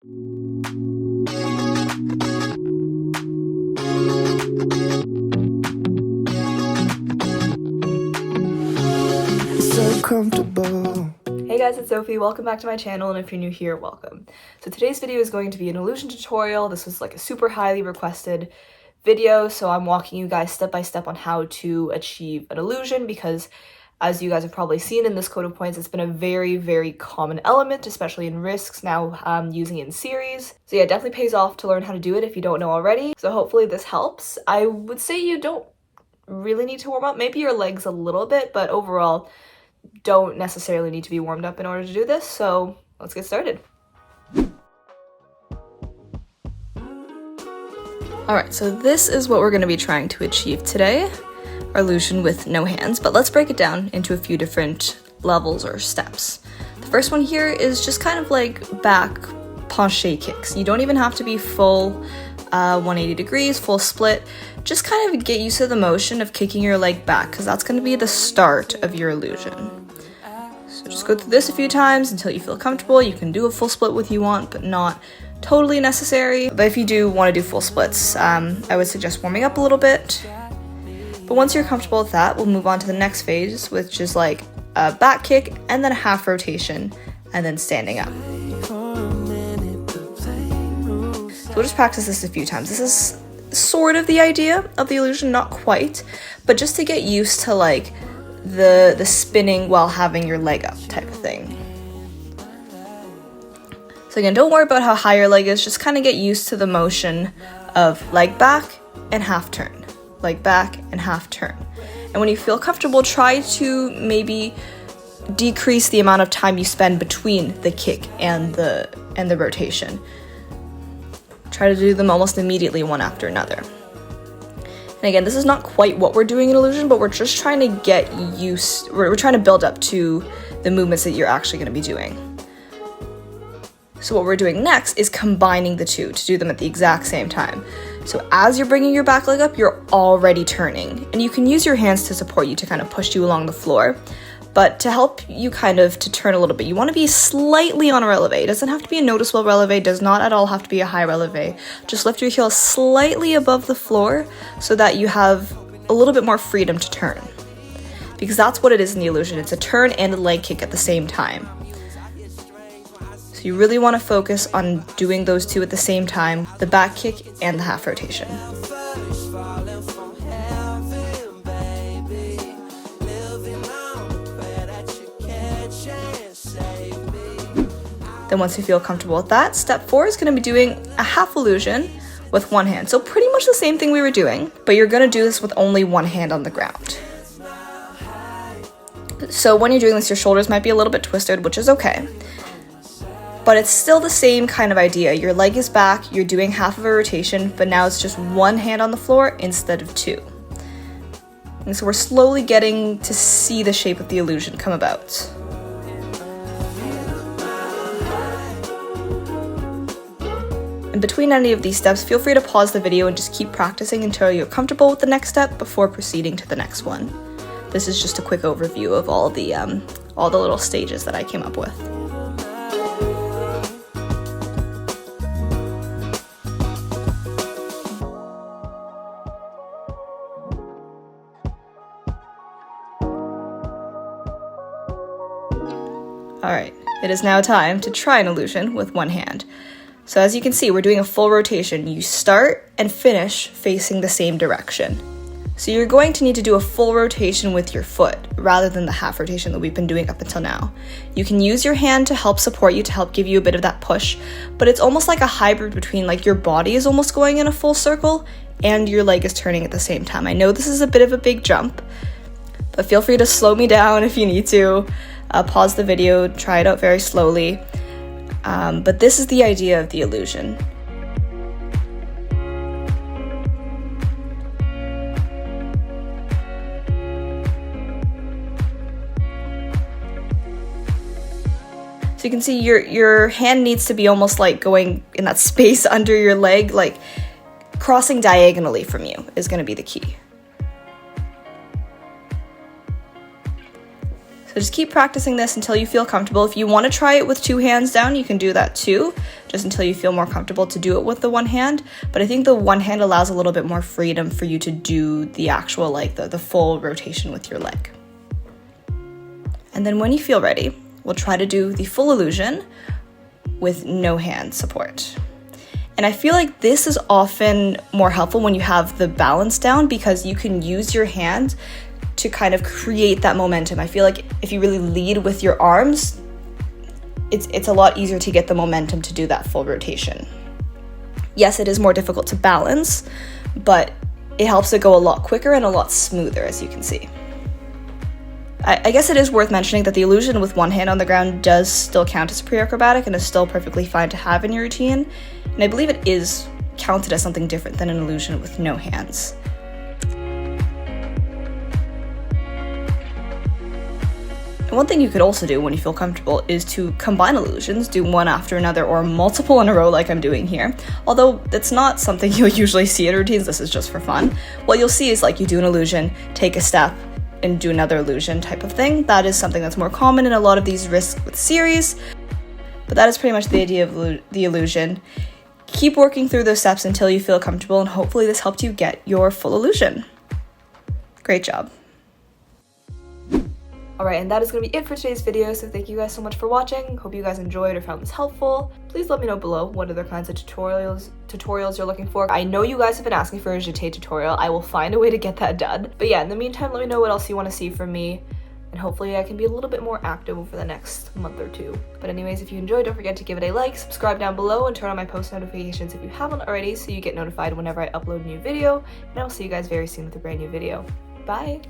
So comfortable. Hey guys, it's Sophie. Welcome back to my channel, and if you're new here, welcome. So today's video is going to be an illusion tutorial. This was like a super highly requested video, so I'm walking you guys step by step on how to achieve an illusion, because as you guys have probably seen in this code of points, it's been a very common element, especially in risks, now using it in series. So yeah, it definitely pays off to learn how to do it if you don't know already. So hopefully this helps. I would say you don't really need to warm up, maybe your legs a little bit, but overall don't necessarily need to be warmed up in order to do this. So let's get started. Alright, so this is what we're going to be trying to achieve today, our illusion with no hands, but let's break it down into a few different levels or steps. The first one here is just kind of like back penché kicks. You don't even have to be full 180 degrees, full split. Just kind of get used to the motion of kicking your leg back, because that's going to be the start of your illusion. So just go through this a few times until you feel comfortable. You can do a full split if you want, but not totally necessary. But if you do want to do full splits, I would suggest warming up a little bit. But once you're comfortable with that, we'll move on to the next phase, which is like a back kick and then a half rotation and then standing up. So we'll just practice this a few times. This is sort of the idea of the illusion, not quite, but just to get used to like the spinning while having your leg up type of thing. So again, don't worry about how high your leg is, just kind of get used to the motion of leg back and half turn, leg back and half turn. And when you feel comfortable, try to maybe decrease the amount of time you spend between the kick and the rotation. Try to do them almost immediately, one after another. And again, this is not quite what we're doing in illusion, but we're just trying to get used, we're trying to build up to the movements that you're actually going to be doing. So what we're doing next is combining the two to do them at the exact same time. So as you're bringing your back leg up, you're already turning, and you can use your hands to support you to kind of push you along the floor. But to help you kind of to turn a little bit, you want to be slightly on a releve. It doesn't have to be a noticeable releve, does not at all have to be a high releve. Just lift your heel slightly above the floor so that you have a little bit more freedom to turn. Because that's what it is in the illusion. It's a turn and a leg kick at the same time. So you really want to focus on doing those two at the same time, the back kick and the half rotation. Then once you feel comfortable with that, step 4 is going to be doing a half illusion with one hand. So pretty much the same thing we were doing, but you're going to do this with only one hand on the ground. So when you're doing this, your shoulders might be a little bit twisted, which is okay. But it's still the same kind of idea. Your leg is back, you're doing half of a rotation, but now it's just one hand on the floor instead of two. And so we're slowly getting to see the shape of the illusion come about. In between any of these steps, feel free to pause the video and just keep practicing until you're comfortable with the next step before proceeding to the next one. This is just a quick overview of all the little stages that I came up with. Alright, it is now time to try an illusion with one hand. So as you can see, we're doing a full rotation. You start and finish facing the same direction. So you're going to need to do a full rotation with your foot rather than the half rotation that we've been doing up until now. You can use your hand to help support you, to help give you a bit of that push, but it's almost like a hybrid between like your body is almost going in a full circle and your leg is turning at the same time. I know this is a bit of a big jump, but feel free to slow me down if you need to. Pause the video, try it out very slowly. But this is the idea of the illusion. So you can see your hand needs to be almost like going in that space under your leg, like crossing diagonally from you is going to be the key. So just keep practicing this until you feel comfortable. If you want to try it with 2 hands down, you can do that too, just until you feel more comfortable to do it with the one hand. But I think the one hand allows a little bit more freedom for you to do the actual, like the full rotation with your leg. And then when you feel ready, we'll try to do the full illusion with no hand support. And I feel like this is often more helpful when you have the balance down, because you can use your hand to kind of create that momentum. I feel like if you really lead with your arms, it's a lot easier to get the momentum to do that full rotation. Yes, it is more difficult to balance, but it helps it go a lot quicker and a lot smoother, as you can see. I guess it is worth mentioning that the illusion with one hand on the ground does still count as pre-acrobatic and is still perfectly fine to have in your routine. And I believe it is counted as something different than an illusion with no hands. And one thing you could also do when you feel comfortable is to combine illusions, do one after another or multiple in a row like I'm doing here. Although that's not something you'll usually see in routines, this is just for fun. What you'll see is like you do an illusion, take a step, and do another illusion type of thing. That is something that's more common in a lot of these risks with series, but that is pretty much the idea of the illusion. Keep working through those steps until you feel comfortable, and hopefully this helped you get your full illusion. Great job. Alright, and that is going to be it for today's video, so thank you guys so much for watching. Hope you guys enjoyed or found this helpful. Please let me know below what other kinds of tutorials you're looking for. I know you guys have been asking for a jeté tutorial. I will find a way to get that done. But yeah, in the meantime, let me know what else you want to see from me, and hopefully I can be a little bit more active over the next month or two. But anyways, if you enjoyed, don't forget to give it a like, subscribe down below, and turn on my post notifications if you haven't already so you get notified whenever I upload a new video, and I will see you guys very soon with a brand new video. Bye!